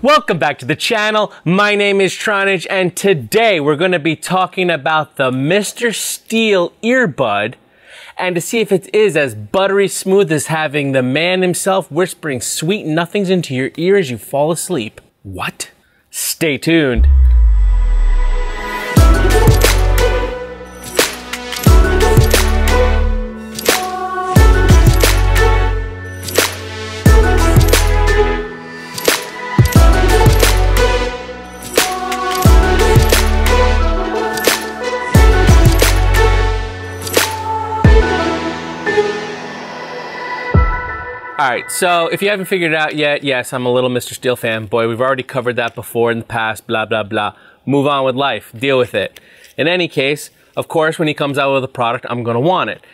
Welcome back to the channel. My name is Tronage, and today we're going to be talking about the Mr. Steele Earbud, and to see if it is as buttery smooth as having the man himself whispering sweet nothings into your ear as you fall asleep. What? Stay tuned. Alright, so if you haven't figured it out yet, yes, I'm a little Mr. Steele fanboy. We've already covered that before in the past, blah, blah, blah. Move on with life. Deal with it. In any case, of course, when he comes out with a product, I'm going to want it.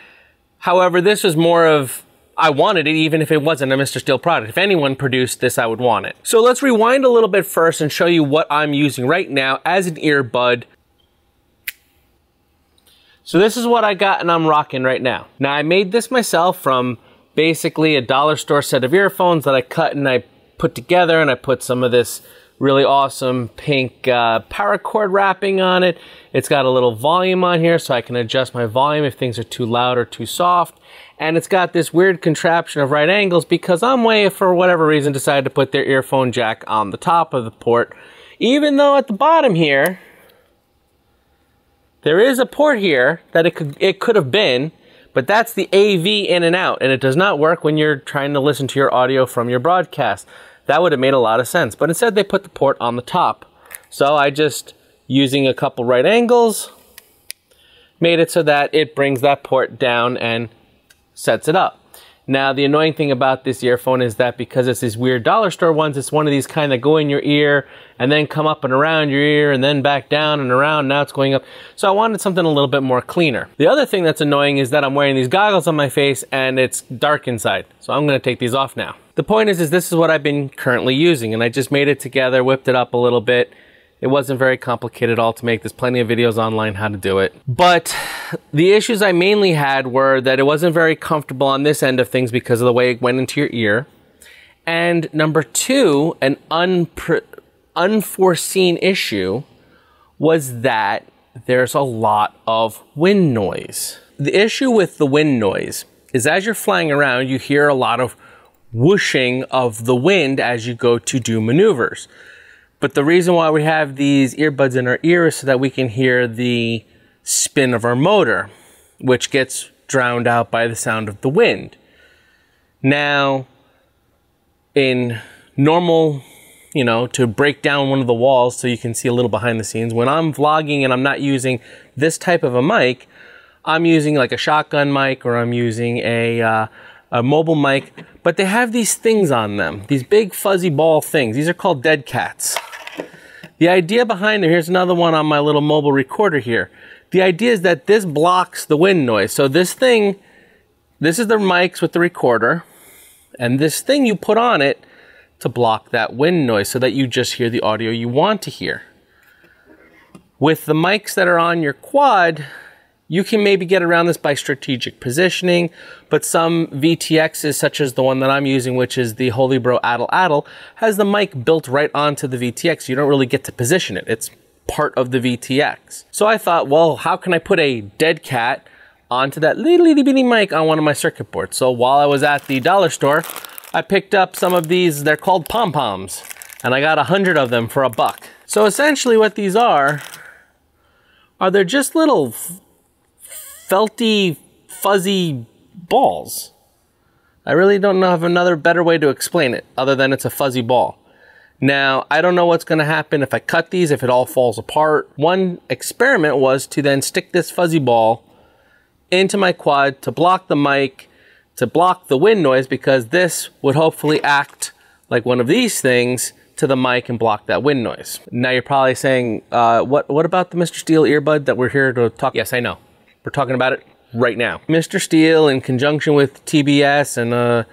However, this is more of, I wanted it even if it wasn't a Mr. Steele product. If anyone produced this, I would want it. So let's rewind a little bit first and show you what I'm using right now as an earbud. So this is what I got and I'm rocking right now. Now, I made this myself from basically a dollar store set of earphones that I cut and I put together, and I put some of this really awesome pink paracord wrapping on it. It's got a little volume on here so I can adjust my volume if things are too loud or too soft. And it's got this weird contraption of right angles because Omway, for whatever reason, decided to put their earphone jack on the top of the port. Even though at the bottom here, there is a port here that it could have been, but that's the AV in and out, and it does not work when you're trying to listen to your audio from your broadcast. That would have made a lot of sense, but instead they put the port on the top. So I just, using a couple right angles, made it so that it brings that port down and sets it up. Now, the annoying thing about this earphone is that because it's these weird dollar store ones, it's one of these kind that go in your ear and then come up and around your ear and then back down and around. Now it's going up. So I wanted something a little bit more cleaner. The other thing that's annoying is that I'm wearing these goggles on my face and it's dark inside. So I'm going to take these off now. The point is this is what I've been currently using, and I just made it together, whipped it up a little bit. It wasn't very complicated at all to make. There's plenty of videos online how to do it. But the issues I mainly had were that it wasn't very comfortable on this end of things because of the way it went into your ear. And number two, an unforeseen issue was that there's a lot of wind noise. The issue with the wind noise is as you're flying around, you hear a lot of whooshing of the wind as you go to do maneuvers. But the reason why we have these earbuds in our ear is so that we can hear the spin of our motor, which gets drowned out by the sound of the wind. Now, in normal, to break down one of the walls so you can see a little behind the scenes, when I'm vlogging and I'm not using this type of a mic, I'm using like a shotgun mic or I'm using a mobile mic, but they have these things on them, these big fuzzy ball things. These are called dead cats. The idea behind it, here's another one on my little mobile recorder here. The idea is that this blocks the wind noise. So this thing, this is the mics with the recorder, and this thing you put on it to block that wind noise so that you just hear the audio you want to hear. With the mics that are on your quad, you can maybe get around this by strategic positioning, but some VTXs, such as the one that I'm using, which is the Holy Bro Addle Addle, has the mic built right onto the VTX. You don't really get to position it. It's part of the VTX. So I thought, well, how can I put a dead cat onto that little bitty mic on one of my circuit boards? So while I was at the dollar store, I picked up some of these. They're called pom-poms, and I got 100 of them for $1. So essentially what these are they're just little felty, fuzzy balls. I really don't know of another better way to explain it other than it's a fuzzy ball. Now, I don't know what's going to happen if I cut these, if it all falls apart. One experiment was to then stick this fuzzy ball into my quad to block the mic, to block the wind noise, because this would hopefully act like one of these things to the mic and block that wind noise. Now you're probably saying, what about the Mr. Steele Earbud that we're here to talk? Yes, I know. We're talking about it right now. Mr. Steele, in conjunction with TBS and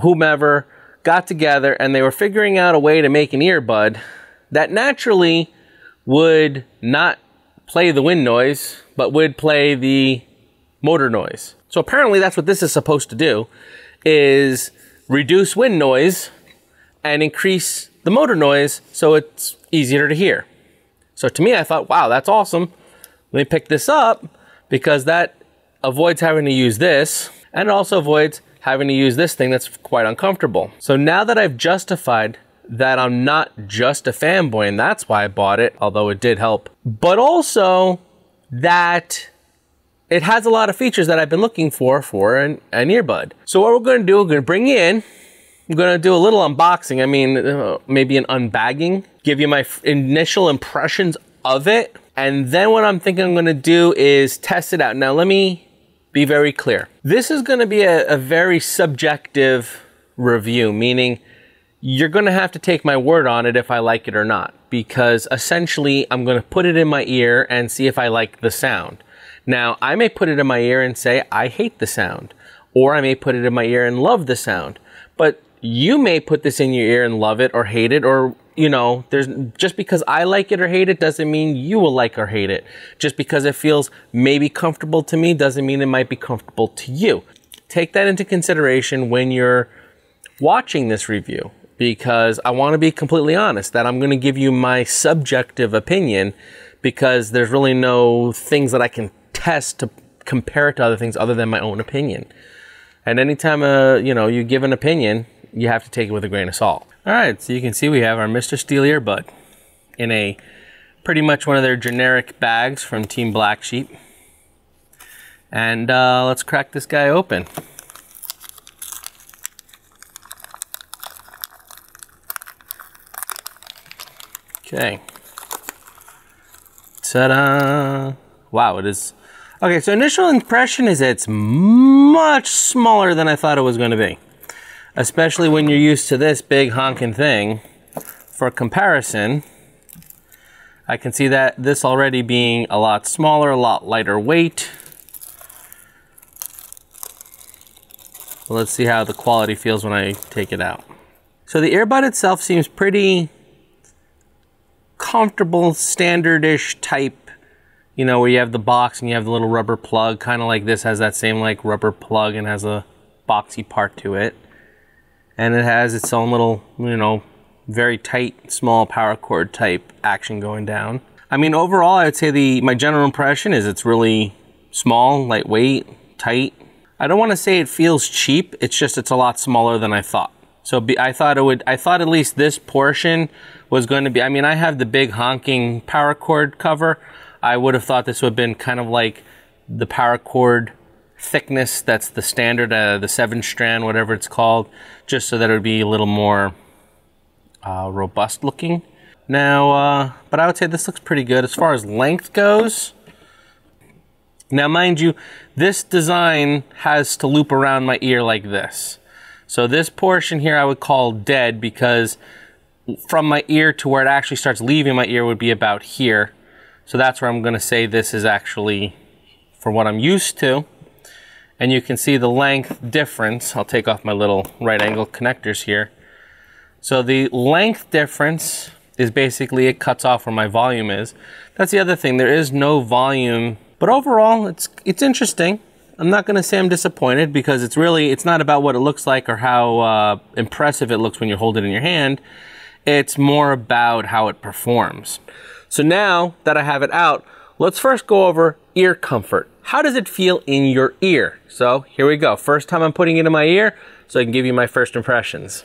whomever, got together and they were figuring out a way to make an earbud that naturally would not play the wind noise, but would play the motor noise. So apparently that's what this is supposed to do, is reduce wind noise and increase the the motor noise, so it's easier to hear. So to me, I thought, wow, that's awesome. Let me pick this up because that avoids having to use this, and it also avoids having to use this thing that's quite uncomfortable. So now that I've justified that I'm not just a fanboy and that's why I bought it, although it did help, but also that it has a lot of features that I've been looking for an earbud. So what we're going to do, we're going to bring you in. I'm going to do a little unboxing. I mean, maybe an unbagging, give you my initial impressions of it. And then what I'm thinking I'm going to do is test it out. Now, let me be very clear. This is going to be a very subjective review, meaning you're going to have to take my word on it if I like it or not, because essentially I'm going to put it in my ear and see if I like the sound. Now, I may put it in my ear and say, I hate the sound, or I may put it in my ear and love the sound, but you may put this in your ear and love it or hate it, or, you know, just because I like it or hate it doesn't mean you will like or hate it. Just because it feels maybe comfortable to me doesn't mean it might be comfortable to you. Take that into consideration when you're watching this review, because I want to be completely honest that I'm going to give you my subjective opinion, because there's really no things that I can test to compare it to other things other than my own opinion. And anytime you know, you give an opinion, you have to take it with a grain of salt. All right, so you can see we have our Mr. Steele Earbud in a pretty much one of their generic bags from Team Black Sheep. And let's crack this guy open. Okay. Ta-da! Wow, it is. Okay, so initial impression is it's much smaller than I thought it was going to be. Especially when you're used to this big honking thing. For comparison, I can see that this already being a lot smaller, a lot lighter weight. Let's see how the quality feels when I take it out. So the earbud itself seems pretty comfortable, standard-ish type, you know, where you have the box and you have the little rubber plug, kind of like this has that same like rubber plug and has a boxy part to it. And it has its own little, you know, very tight, small power cord type action going down. I mean, overall, I would say my general impression is it's really small, lightweight, tight. I don't want to say it feels cheap. It's just it's a lot smaller than I thought. So I thought at least this portion was going to be, I mean, I have the big honking power cord cover. I would have thought this would have been kind of like the power cord thickness that's the standard, the 7-strand, whatever it's called, just so that it would be a little more robust looking. Now, but I would say this looks pretty good as far as length goes. Now, mind you, this design has to loop around my ear like this. So this portion here I would call dead, because from my ear to where it actually starts leaving my ear would be about here. So that's where I'm going to say this is actually for what I'm used to. And you can see the length difference. I'll take off my little right angle connectors here. So the length difference is basically it cuts off where my volume is. That's the other thing. There is no volume, but overall it's interesting. I'm not going to say I'm disappointed, because it's not about what it looks like or how impressive it looks when you hold it in your hand. It's more about how it performs. So now that I have it out, let's first go over ear comfort. How does it feel in your ear? So here we go. First time I'm putting it in my ear, so I can give you my first impressions.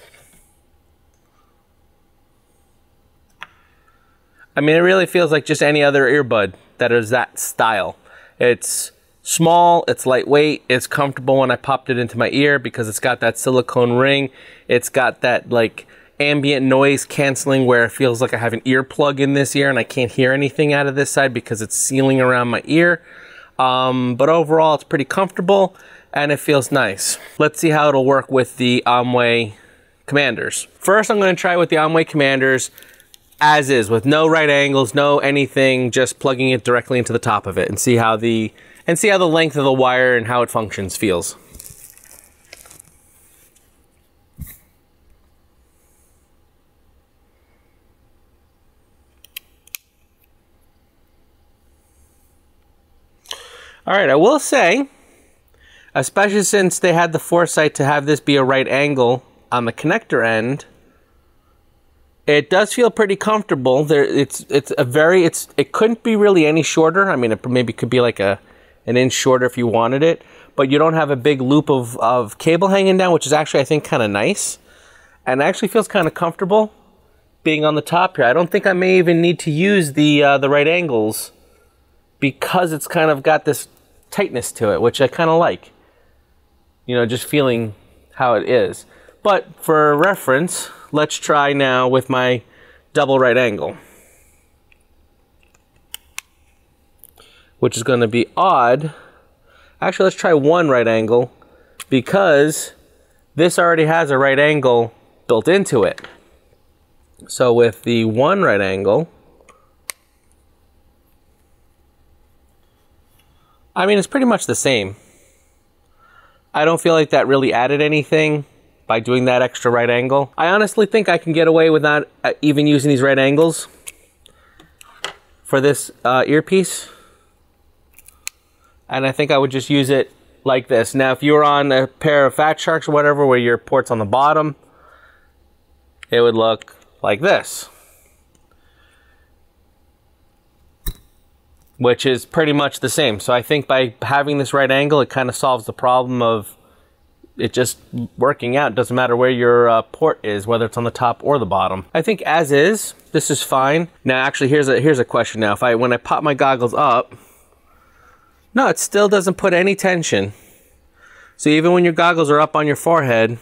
I mean, it really feels like just any other earbud that is that style. It's small, it's lightweight, it's comfortable when I popped it into my ear because it's got that silicone ring. It's got that like ambient noise canceling where it feels like I have an earplug in this ear and I can't hear anything out of this side because it's sealing around my ear. But overall, it's pretty comfortable and it feels nice. Let's see how it'll work with the Omway Commanders. First, I'm going to try with the Omway Commanders as is, with no right angles, no anything, just plugging it directly into the top of it, and see how the length of the wire and how it functions feels. All right, I will say, especially since they had the foresight to have this be a right angle on the connector end, It does feel pretty comfortable. It couldn't be really any shorter. I mean, it maybe could be like an inch shorter if you wanted it, but you don't have a big loop of cable hanging down, which is actually, I think, kind of nice. And it actually feels kind of comfortable being on the top here. I don't think I may even need to use the right angles because it's kind of got this tightness to it, which I kind of like. You know, just feeling how it is. But for reference, let's try now with my double right angle, which is going to be odd. Actually, let's try one right angle because this already has a right angle built into it. So with the one right angle, I mean, it's pretty much the same. I don't feel like that really added anything by doing that extra right angle. I honestly think I can get away without even using these right angles for this earpiece. And I think I would just use it like this. Now, if you were on a pair of Fat Sharks or whatever, where your port's on the bottom, it would look like this. Which is pretty much the same. So I think by having this right angle, it kind of solves the problem of it just working out. It doesn't matter where your port is, whether it's on the top or the bottom. I think as is, this is fine. Now, actually, here's a question now. When I pop my goggles up, no, it still doesn't put any tension. So even when your goggles are up on your forehead,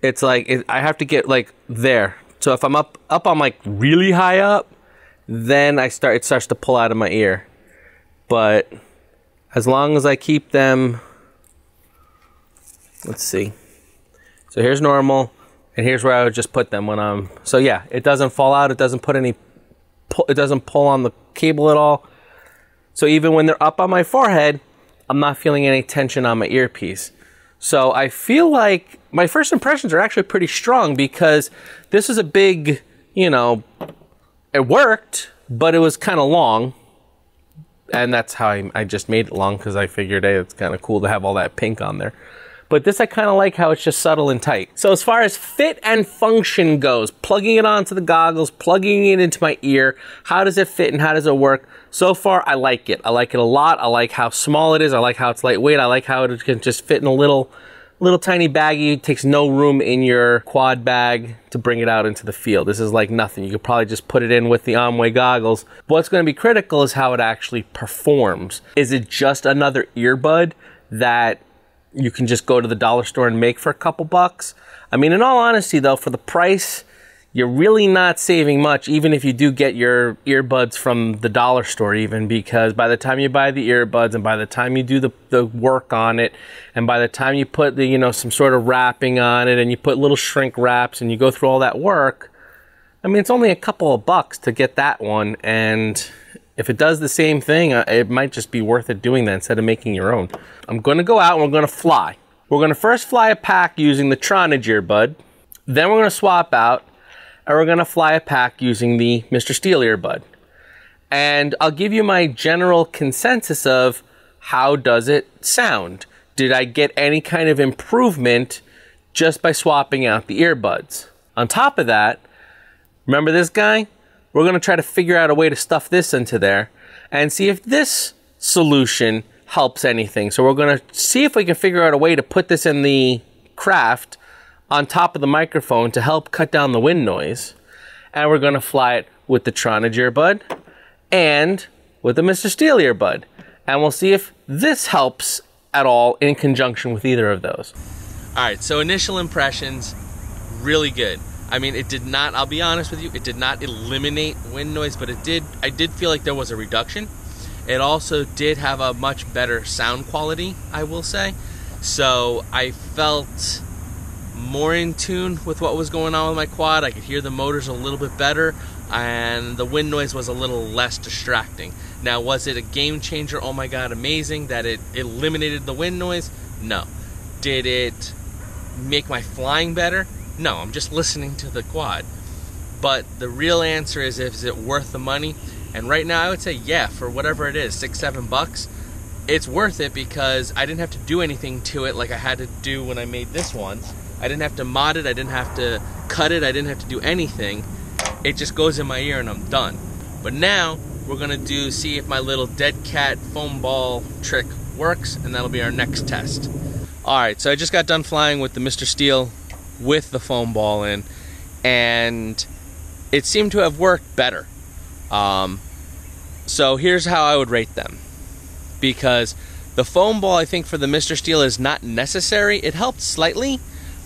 it's like, I have to get like there. So if I'm up on like really high up, then it starts to pull out of my ear. But as long as I keep them, let's see. So here's normal, and here's where I would just put them when I'm, so yeah, it doesn't fall out, it doesn't pull on the cable at all. So even when they're up on my forehead, I'm not feeling any tension on my earpiece. So I feel like my first impressions are actually pretty strong because this is a big, you know, it worked, but it was kind of long. And that's how I just made it long because I figured, hey, it's kind of cool to have all that pink on there. But this I kind of like how it's just subtle and tight. So as far as fit and function goes, plugging it onto the goggles, plugging it into my ear, how does it fit and how does it work? So far, I like it. I like it a lot. I like how small it is. I like how it's lightweight. I like how it can just fit in a little tiny baggie. It takes no room in your quad bag to bring it out into the field. This is like nothing. You could probably just put it in with the Omway goggles. What's going to be critical is how it actually performs. Is it just another earbud that you can just go to the dollar store and make for a couple bucks? I mean, in all honesty though, for the price, you're really not saving much, even if you do get your earbuds from the dollar store even, because by the time you buy the earbuds and by the time you do the work on it, and by the time you put the, you know, some sort of wrapping on it and you put little shrink wraps and you go through all that work, I mean, it's only a couple of bucks to get that one. And if it does the same thing, it might just be worth it doing that instead of making your own. I'm going to go out and we're going to fly. We're going to first fly a pack using the Tronage earbud. Then we're going to swap out and we're going to fly a pack using the Mr. Steele Earbud. And I'll give you my general consensus of how does it sound. Did I get any kind of improvement just by swapping out the earbuds? On top of that, remember this guy? We're going to try to figure out a way to stuff this into there and see if this solution helps anything. So we're going to see if we can figure out a way to put this in the craft on top of the microphone to help cut down the wind noise. And we're going to fly it with the Tronage earbud and with the Mr. Steele Earbud. And we'll see if this helps at all in conjunction with either of those. All right, so initial impressions, really good. I mean, it did not, I'll be honest with you, it did not eliminate wind noise, but I did feel like there was a reduction. It also did have a much better sound quality, I will say. So I felt more in tune with what was going on with my quad. I could hear the motors a little bit better, and the wind noise was a little less distracting. Now, was it a game changer? Oh my God, amazing that it eliminated the wind noise? No. Did it make my flying better? No, I'm just listening to the quad. But the real answer is it worth the money? And right now I would say yeah, for whatever it is, $6-7, it's worth it because I didn't have to do anything to it like I had to do when I made this one. I didn't have to mod it, I didn't have to cut it, I didn't have to do anything. It just goes in my ear and I'm done. But now we're gonna see if my little dead cat foam ball trick works, and that'll be our next test. Alright, so I just got done flying with the Mr. Steele with the foam ball in, and it seemed to have worked better. So here's how I would rate them. Because the foam ball, I think, for the Mr. Steele is not necessary. It helped slightly,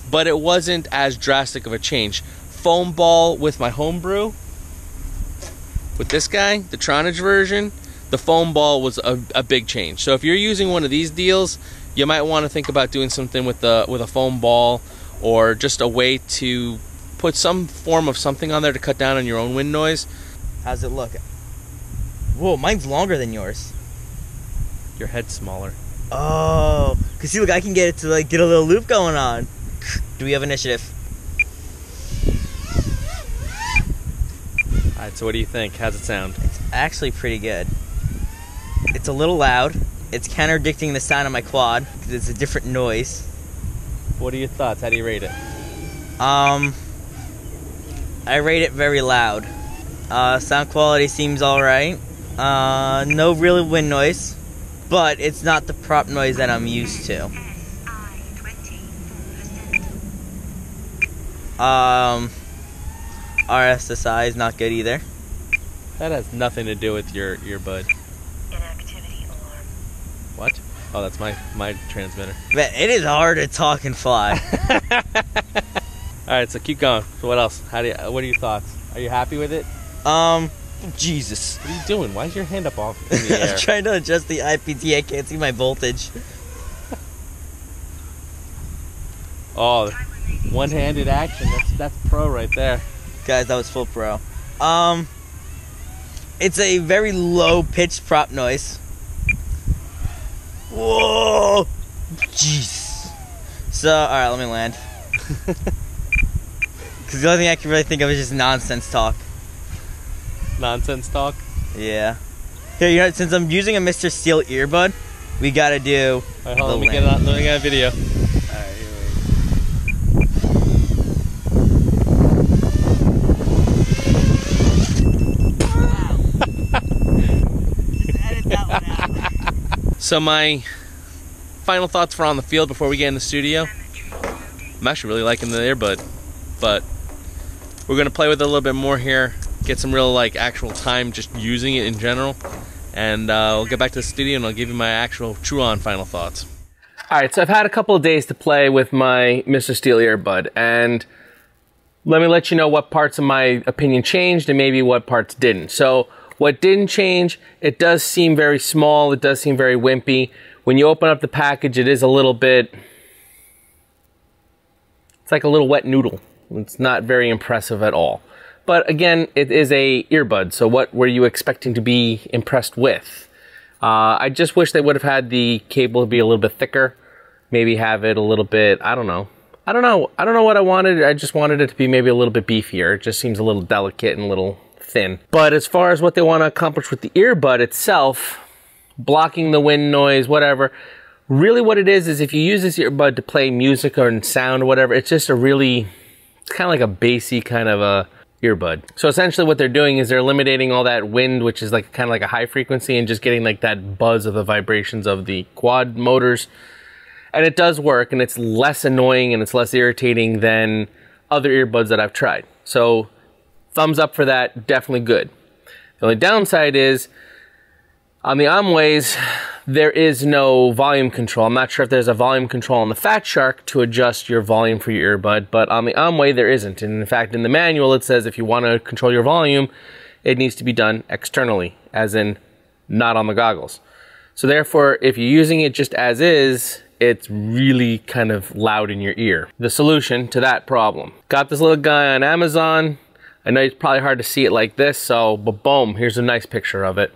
but it wasn't as drastic of a change. Foam ball with my homebrew, with this guy, the Tronage version, the foam ball was a big change. So if you're using one of these deals, you might want to think about doing something with a foam ball, or just a way to put some form of something on there to cut down on your own wind noise. How's it look? Whoa, mine's longer than yours. Your head's smaller. Oh, cause see, look, I can get it to like get a little loop going on. Do we have initiative? Alright, so what do you think? How's it sound? It's actually pretty good. It's a little loud. It's contradicting the sound of my quad because it's a different noise. What are your thoughts? How do you rate it? I rate it very loud. Sound quality seems alright. No real wind noise, but it's not the prop noise that I'm used to. RSSI is not good either. That has nothing to do with your earbud. Inactivity alarm. What? Oh, that's my transmitter. Man, it is hard to talk and fly. Alright, so keep going. So what else? What are your thoughts? Are you happy with it? Jesus. What are you doing? Why is your hand up off in the air? I'm trying to adjust the IPT. I can't see my voltage. Oh, one-handed action. That's pro right there. Guys, that was full pro. It's a very low-pitched prop noise. Whoa! Jeez. So, alright, let me land. Because the only thing I can really think of is just nonsense talk. Nonsense talk? Yeah. Here, you know, since I'm using a Mr. Steele Earbud, we gotta do. Alright, hold on, let me get a video. Alright, here we go. Edit that one out. So my final thoughts for on the field before we get in the studio. I'm actually really liking the earbud, but we're gonna play with it a little bit more here, get some real actual time just using it in general, and we'll get back to the studio and I'll give you my actual true-on final thoughts. Alright, so I've had a couple of days to play with my Mr. Steele Earbud, and let me let you know what parts of my opinion changed and maybe what parts didn't. So what didn't change, it does seem very small, it does seem very wimpy. When you open up the package, it is a little bit, it's like a little wet noodle. It's not very impressive at all. But again, it is a earbud, so what were you expecting to be impressed with? I just wish they would have had the cable be a little bit thicker. Maybe have it a little bit, I don't know what I wanted. I just wanted it to be maybe a little bit beefier. It just seems a little delicate and a little thin. But as far as what they want to accomplish with the earbud itself, blocking the wind noise, whatever, really what it is if you use this earbud to play music or sound or whatever, it's just it's kind of like a bassy kind of a earbud. So essentially what they're doing is they're eliminating all that wind, which is kind of like a high frequency, and just getting that buzz of the vibrations of the quad motors. And it does work, and it's less annoying and it's less irritating than other earbuds that I've tried. So thumbs up for that, definitely good. The only downside is on the Omways, there is no volume control. I'm not sure if there's a volume control on the Fat Shark to adjust your volume for your earbud, but on the Omway there isn't. And in fact, in the manual it says if you want to control your volume, it needs to be done externally, as in not on the goggles. So therefore, if you're using it just as is, it's really kind of loud in your ear. The solution to that problem. Got this little guy on Amazon. I know it's probably hard to see it like this, so but boom, here's a nice picture of it.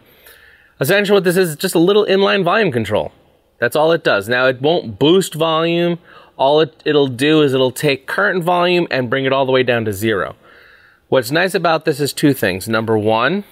Essentially what this is just a little inline volume control. That's all it does. Now it won't boost volume. All it'll do is it'll take current volume and bring it all the way down to 0. What's nice about this is two things. Number one,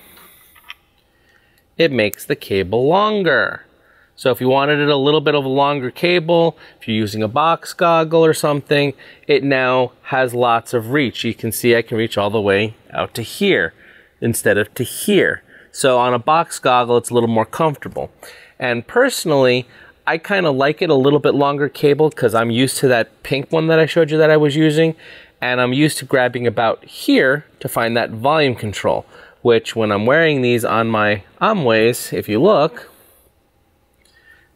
it makes the cable longer. So if you wanted it a little bit of a longer cable, if you're using a box goggle or something, it now has lots of reach. You can see I can reach all the way out to here instead of to here. So on a box goggle, it's a little more comfortable. And personally, I kind of like it a little bit longer cable because I'm used to that pink one that I showed you that I was using. And I'm used to grabbing about here to find that volume control, which when I'm wearing these on my Omways, if you look,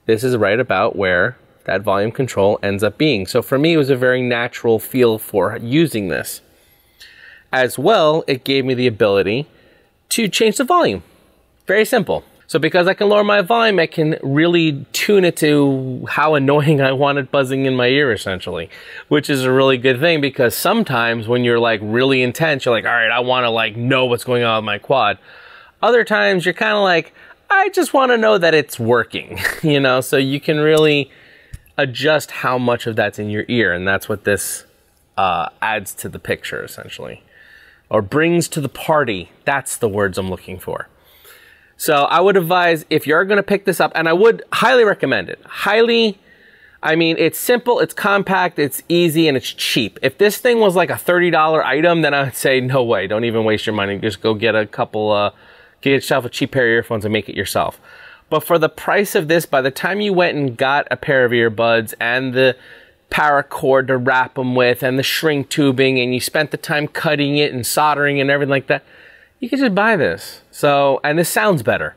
this is right about where that volume control ends up being. So for me, it was a very natural feel for using this. As well, it gave me the ability to change the volume. Very simple. So because I can lower my volume, I can really tune it to how annoying I want it buzzing in my ear, essentially. Which is a really good thing because sometimes when you're like really intense, you're like, all right, I want to like know what's going on with my quad. Other times you're kind of like, I just want to know that it's working, you know? So you can really adjust how much of that's in your ear, and that's what this adds to the picture, essentially. Or brings to the party. That's the words I'm looking for. So I would advise, if you're going to pick this up, and I would highly recommend it. Highly, I mean, it's simple, it's compact, it's easy, and it's cheap. If this thing was like a $30 item, then I would say, no way, don't even waste your money. Just go get a couple, get yourself a cheap pair of earphones and make it yourself. But for the price of this, by the time you went and got a pair of earbuds and the paracord to wrap them with and the shrink tubing, and you spent the time cutting it and soldering and everything like that, you can just buy this. So, and this sounds better.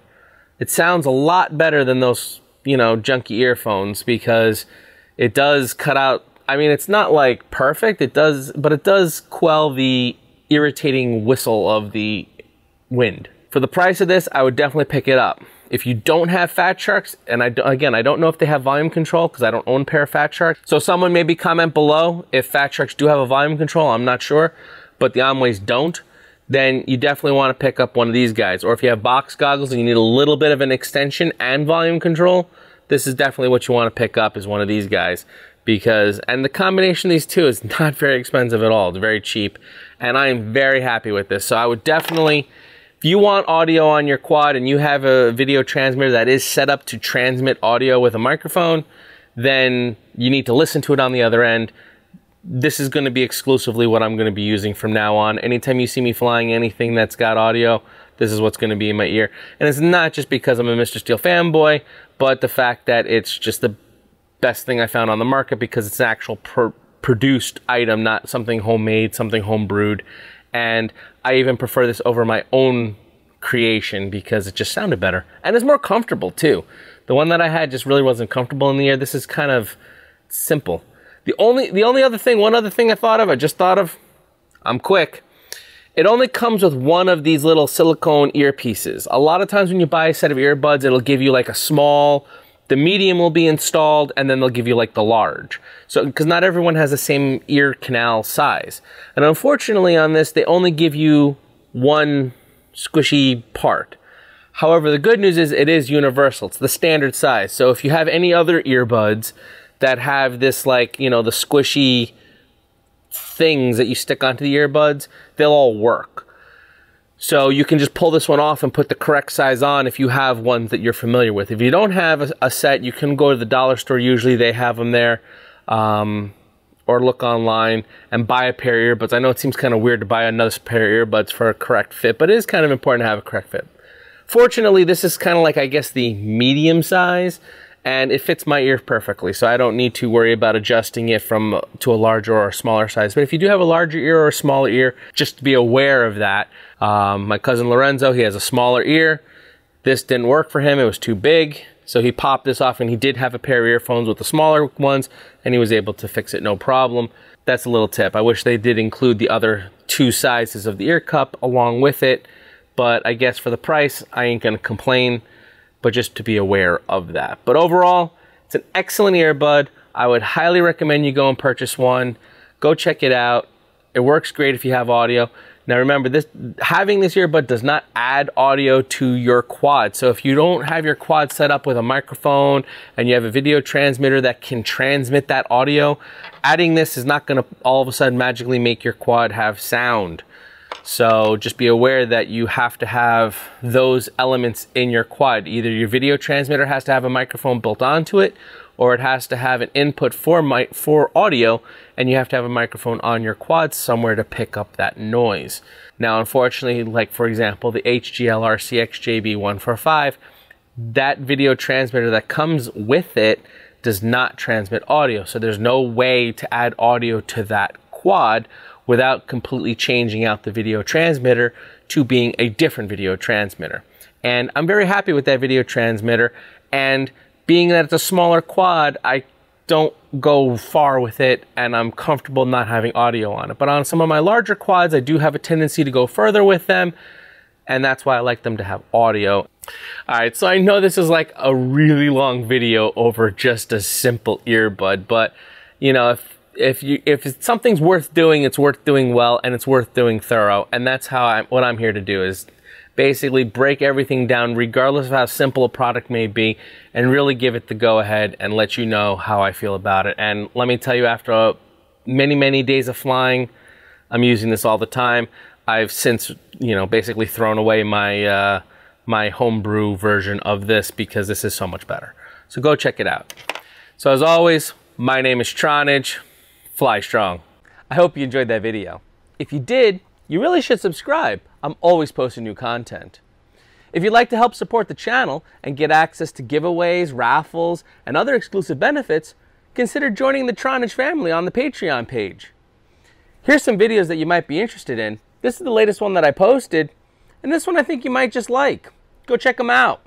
It sounds a lot better than those, you know, junky earphones because it does cut out, I mean, it's not like perfect, it does, but it does quell the irritating whistle of the wind. For the price of this, I would definitely pick it up. If you don't have Fat Sharks, and again, I don't know if they have volume control because I don't own a pair of Fat Sharks. So someone maybe comment below if Fat Sharks do have a volume control, I'm not sure, but the Omways don't. Then you definitely want to pick up one of these guys. Or if you have box goggles and you need a little bit of an extension and volume control, this is definitely what you want to pick up, is one of these guys. Because, and the combination of these two is not very expensive at all. It's very cheap. And I am very happy with this. So I would definitely, if you want audio on your quad and you have a video transmitter that is set up to transmit audio with a microphone, then you need to listen to it on the other end. This is going to be exclusively what I'm going to be using from now on. Anytime you see me flying anything that's got audio, this is what's going to be in my ear. And it's not just because I'm a Mr. Steele fanboy, but the fact that it's just the best thing I found on the market because it's an actual produced item, not something homemade, something homebrewed. And I even prefer this over my own creation because it just sounded better. And it's more comfortable too. The one that I had just really wasn't comfortable in the ear. This is kind of simple. The only other thing, one other thing I just thought of, I'm quick. It only comes with one of these little silicone earpieces. A lot of times when you buy a set of earbuds, it'll give you like a small, the medium will be installed, and then they'll give you like the large. So, because not everyone has the same ear canal size. And unfortunately on this, they only give you one squishy part. However, the good news is it is universal. It's the standard size. So if you have any other earbuds that have this, like, you know, the squishy things that you stick onto the earbuds, they'll all work. So you can just pull this one off and put the correct size on if you have ones that you're familiar with. If you don't have a set, you can go to the dollar store. Usually they have them there, or look online and buy a pair of earbuds. I know it seems kind of weird to buy another pair of earbuds for a correct fit, but it is kind of important to have a correct fit. Fortunately, this is kind of like, I guess, the medium size, and it fits my ear perfectly, so I don't need to worry about adjusting it to a larger or a smaller size. But if you do have a larger ear or a smaller ear, just be aware of that. My cousin Lorenzo, he has a smaller ear. This didn't work for him, it was too big, so he popped this off, and he did have a pair of earphones with the smaller ones, and he was able to fix it no problem. That's a little tip. I wish they did include the other two sizes of the ear cup along with it, but I guess for the price, I ain't gonna complain. But just to be aware of that. But overall, it's an excellent earbud. I would highly recommend you go and purchase one. Go check it out. It works great if you have audio. Now remember, having this earbud does not add audio to your quad. So if you don't have your quad set up with a microphone and you have a video transmitter that can transmit that audio, adding this is not going to all of a sudden magically make your quad have sound. So just be aware that you have to have those elements in your quad. Either your video transmitter has to have a microphone built onto it, or it has to have an input for audio, and you have to have a microphone on your quad somewhere to pick up that noise. Now, unfortunately, like for example, the HGLRC XJB145, that video transmitter that comes with it does not transmit audio. So there's no way to add audio to that quad without completely changing out the video transmitter to being a different video transmitter. And I'm very happy with that video transmitter, and being that it's a smaller quad, I don't go far with it, and I'm comfortable not having audio on it. But on some of my larger quads, I do have a tendency to go further with them, and that's why I like them to have audio. All right, so I know this is like a really long video over just a simple earbud, but you know, if something's worth doing, it's worth doing well, and it's worth doing thorough, and that's what I'm here to do, is basically break everything down regardless of how simple a product may be, and really give it the go-ahead and let you know how I feel about it. And let me tell you, after many days of flying, I'm using this all the time. I've since, you know, basically thrown away my my homebrew version of this because this is so much better. So go check it out. So as always, my name is Tronage. Fly strong. I hope you enjoyed that video. If you did, you really should subscribe. I'm always posting new content. If you'd like to help support the channel and get access to giveaways, raffles, and other exclusive benefits, consider joining the Tronage family on the Patreon page. Here's some videos that you might be interested in. This is the latest one that I posted, and this one I think you might just like. Go check them out.